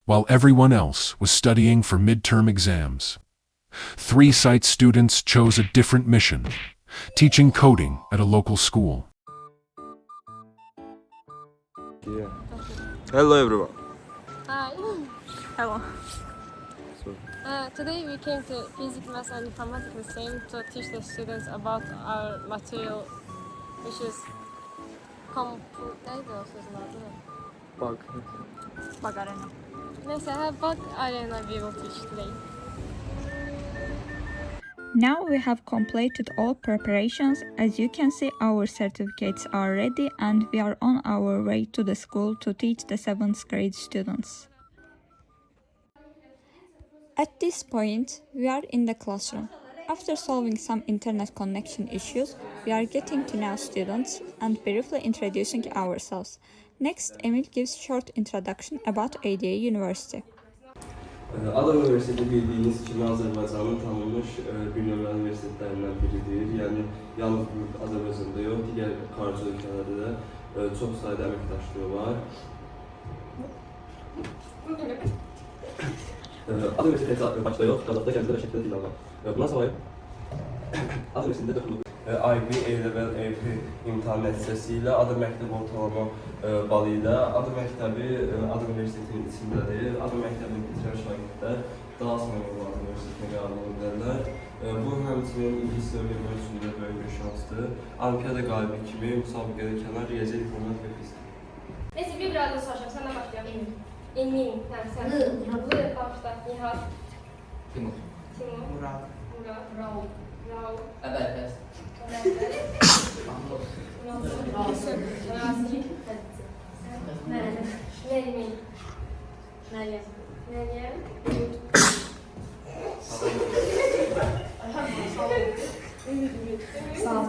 while everyone else was studying for midterm exams. Three site students chose a different mission, teaching coding at a local school. Yeah. Hello everyone. Hi. Hello. Today we came to Physics, Math and Informatics STEM to teach the students about our material, which is neydi o sözün adı? Bak. Bug Arena. Neyse, Bug Arena we will teach today. Now we have completed all preparations. As you can see, our certificates are ready and we are on our way to the school to teach the 7th grade students. At this point, we are in the classroom. After solving some internet connection issues, we are getting to know students and briefly introducing ourselves. Next, Emil gives short introduction about ADA University. Ada Üniversitesi bildiğiniz kimi Azərbaycanın tanınmış bir nömrəli universitetlerinden biridir. Yəni yalnız bu Azərbaycanda yox, digər xarici ölkələrdə də çox sayda əməkdaşlığı var. Ada Üniversitesi Bakıda yox, Qazaxda, Gəncədə və Şəkidə dillər var. Bundan sonra Ada Üniversitesində 4 illik IB, A-Level, AP imtahan nəticəsilə Ada məktəbi ortalama balı ilə Ada məktəbi Ada Üniversitetinin içindədir. Ada məktəbini bitirən şagirdlər daha sonra Ada Üniversitetinə qəbul edilərlər. Bu həmçinin ingilis dili öyrənmək üçün də böyük bir şansdır. Olimpiada qalibi kimi müsabiqədə kənar riyaziyyat, informatika və fizik. Neyse, bir biraz da soracağım. Senden başlayalım. Emin. Yani sen. Başla. Nihal. Timur. Murat. Raul. Aberkas. Razi. Nermin. Meryem. Sami.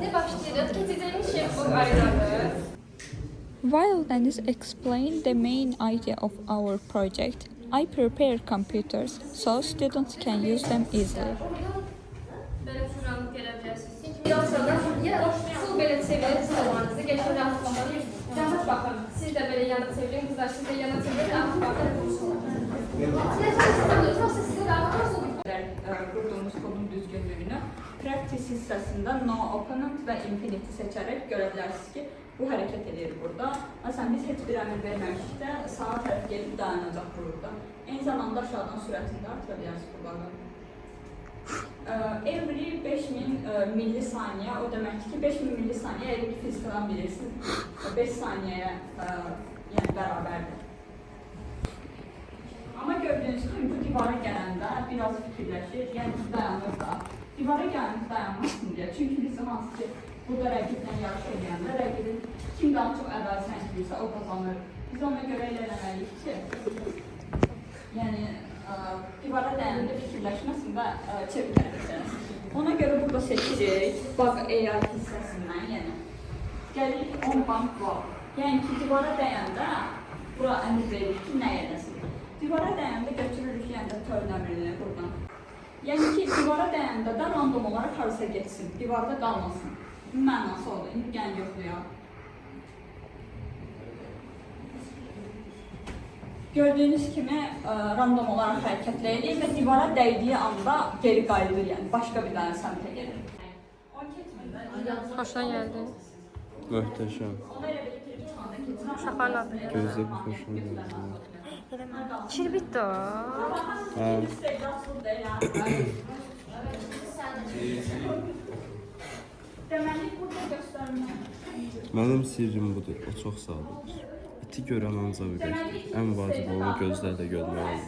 Ne başlayacağız? Getirdiğimiz şey bu arenadır. While Deniz explained the main idea of our project, I prepare computers so students can use them easily. Böyle şuranlık gelebilirsiniz. Ondan sonra full böyle çevirin zamanınızı. Geçin rahat bakın. Rahat bakın. Siz de böyle yana çevirin. Kızlar siz de yana çevirin. Rahat bakın. Size rahat olsun. Kurduğumuz kodun düzgünlüğünü practice hissəsində no opponent və infinity seçərək görə bilərsiniz ki, bu hərəkət edir burada. Məsələn, biz heç bir əmr verməmişikdə sağa tərəf gelib dayanacaq burada. Eyni zamanda aşağıdan sürətini də artıra bilərsiniz burada. Every 5000 millisaniyə, o deməkdir ki, 5000 millisaniyə əgər ki, fizikadan bilirsiniz, 5 saniyəyə yəni bərabərdir. Amma gördüyünüz kimi bu divara gələndə biraz fikirləşir, yəni dayanır da. Divara gəlmiş dayanmasın deyə. Çünki biz hansı ki, burada rəqiblə yarış edəndə rəqibin kim daha çox ərazi sənkliyirsə o qazanır. Biz ona görə elə eləməliyik ki, yəni divara dəyəndə fikirləşməsin və çevirməsin. Ona görə burada seçirik, bax AI hissəsindən, yəni gəlirik 10 bank var. Yəni ki, divara dəyəndə bura əmr veririk ki, nə edəsin. Divara dəyəndə götürürük, yəni də turn əmrini buradan. Yəni ki, divara dəyəndə də random olaraq harasa geçsin, divarda qalmasın. Mənası oldu, indi gəlin yoxlayaq. Gördüyünüz kimi random olaraq hərəkətləyir və divara dəydiyi anda geri qayıdır, yəni başqa bir dənə səmtə gelir. Hoşuna geldi. Möhtəşəm. Şaparın adı. Gözdə bir xoşuma gəldi. Çirbito. Deməli, burada göstərmə. Mənim sirrim budur, o çox sadıqdır. İti görən ancaq ürək. Ən vacib onu gözlərlə görmək olur.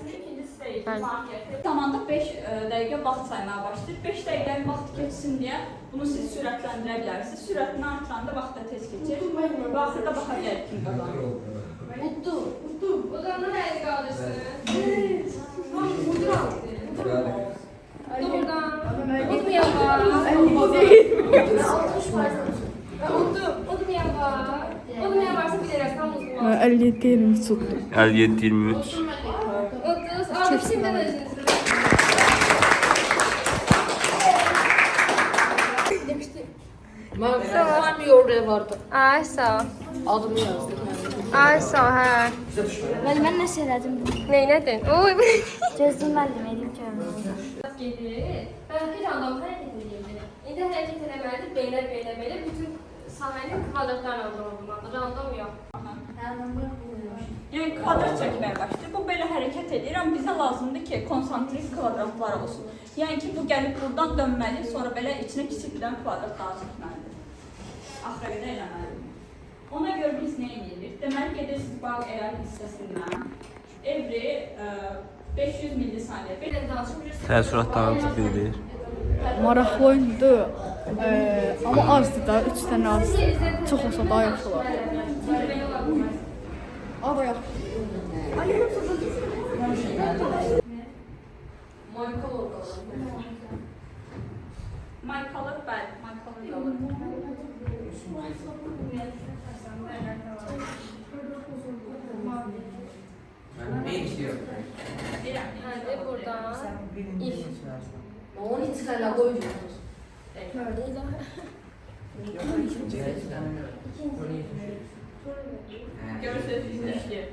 Zamanda 5 dəqiqə vaxt saymaya başlayır. 5 dəqiqə vaxt keçsin deyə bunu siz sürətləndirə bilərsiniz. Sürətini artıranda vaxt da tez keçir. Və axırda baxa bilərik kim qazanır. Uttu. O zaman nereye kalırsın? Buradan. Unutmayalım. Unutmayalım varsa biliriz. Tam uzun. 57-23 tuttu. 57-23. 30. Abi şimdiden özünüzü. Ben var mı oraya vardı? Ay sağ ol. Adımı yazdım. Ay sağ ol, hə. Mən nə elədim? Neynədin? Oy. Gözlük müəllim edim görmürəm. Gedir. Ben bir adam hareket edeyim. İndi hareket eləməlidir, belə bütün sahəni kvadratlarla doldurmalıdır. Random yox. Yəni kvadrat çəkməyə başlayır. Bu belə hərəkət edir, amma bizə lazımdır ki, konsantrik kvadratlar olsun. Yəni ki, bu gəlib buradan dönməli, sonra belə içinə kiçik bir kvadrat daha çəkməlidir. Axıra qədər eləməlidir. Ona görə biz nə edirik? Deməli, gedirsiniz bağ eğer hissəsindən every 500 millisaniyə. Bir danışım. Təəssüratlarınızı bildirir. Maraqlı oyundur. Amma azdır da, 3 dənə az. Çox olsa daha yaxşı olar. Aa da yaxşı. Maykalar bəli, maykalar da olur. Ne istiyor? Hadi buradan. İf. Onun içine koyuyoruz. Görürsünüz işləyir.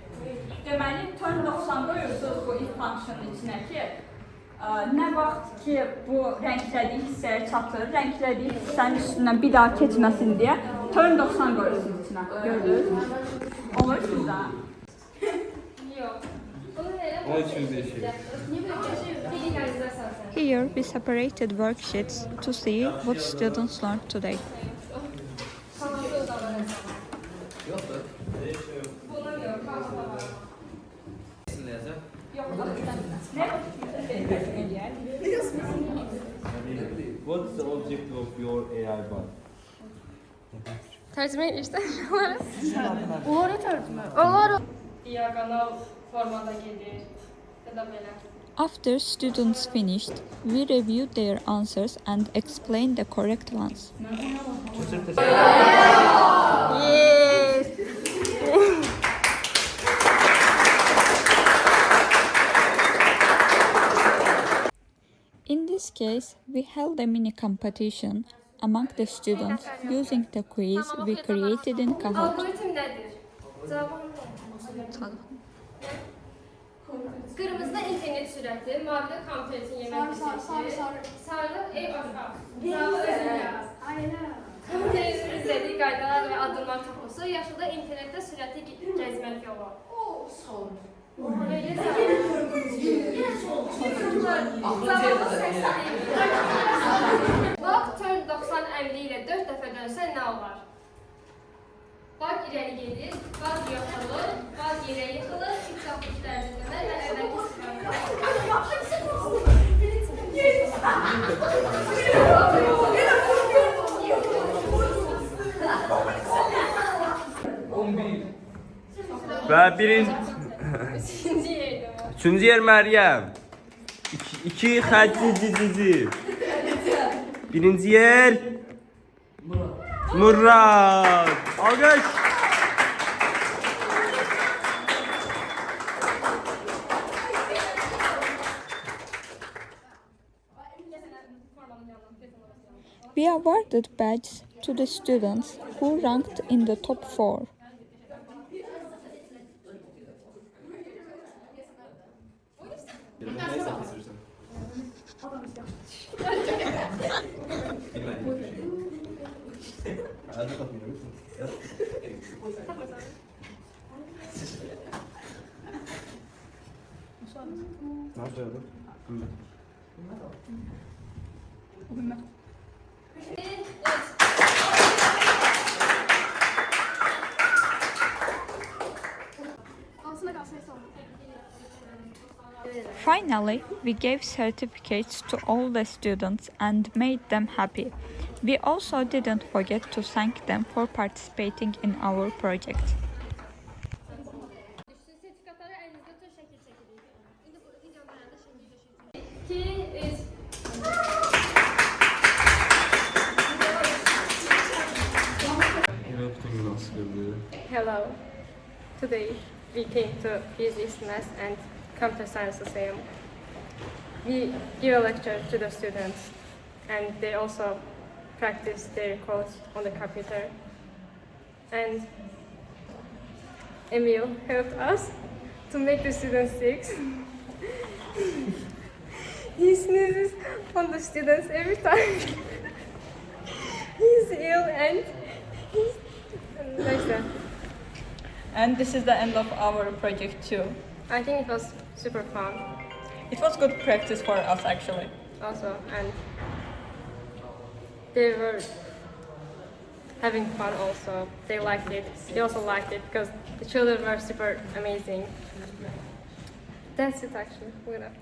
Deməli, turn 90 qoyursunuz bu if funksiyonun içinə ki, nə vaxt ki bu rənglədiyi hissəyə çatır, rənglədiyi hissənin üstündən bir daha keçməsin deyə turn 90 qoyursunuz içinə. Gördünüz? Olur sizdə? Yox. Bunu elə. Onun üçün bir şey. Bilinizləsən sən. Here we separated worksheets to see what students learned today. Sanatı odanlarına. Yoktur. Buna yox, kahvada var. Yox, nə? What's the objective of your AI bot? Tərcümə edirsən. Onlara tərcümə. Onlar diagonal formada gedir. Ya da belə. After students finished, we reviewed their answers and explained the correct ones. Yes. In this case, we held a mini competition among the students using the quiz we created in Kahoot. Algoritm nədir? Cavabı nə? Qırmızıda internet sürəti, mavidə kompüterin yemək biçimi, sarıda ev aşağı. Cavabı özün yaz. Kompüterin izlədiyi qaydalar və addımlar topusu, yaşılda internetdə sürəti gəzmək yolu. Böyle Bak turn 90 əmri ilə 4 dəfə dönsən nə olar? Bak irəli gedir, bak yıxılır, bak yerə yıxılır, 360 dərəcə dönər və əvvəlki Və birinci... ikinci yerdə var. Üçüncü yer Məryəm. İki xətti cici. Birinci yer... Murad. Alqış. We awarded badges to the students who ranked in the top 4. Finally, we gave certificates to all the students and made them happy. We also didn't forget to thank them for participating in our project. Sertifikatları əlinizdə tür şəkil çəkilir. İndi bu videolarda şəkil çəkilir. Hello. Today we came to Physics, Math and Computer Science Museum. We give a lecture to the students and they also practice their codes on the computer. And Emil helped us to make the students sick. He sneezes on the students every time he's ill and like that. And this is the end of our project too. I think it was super fun It was good practice for us actually. also, and they were having fun also. They liked it. They also liked it because the children were super amazing. That's it actually. We're gonna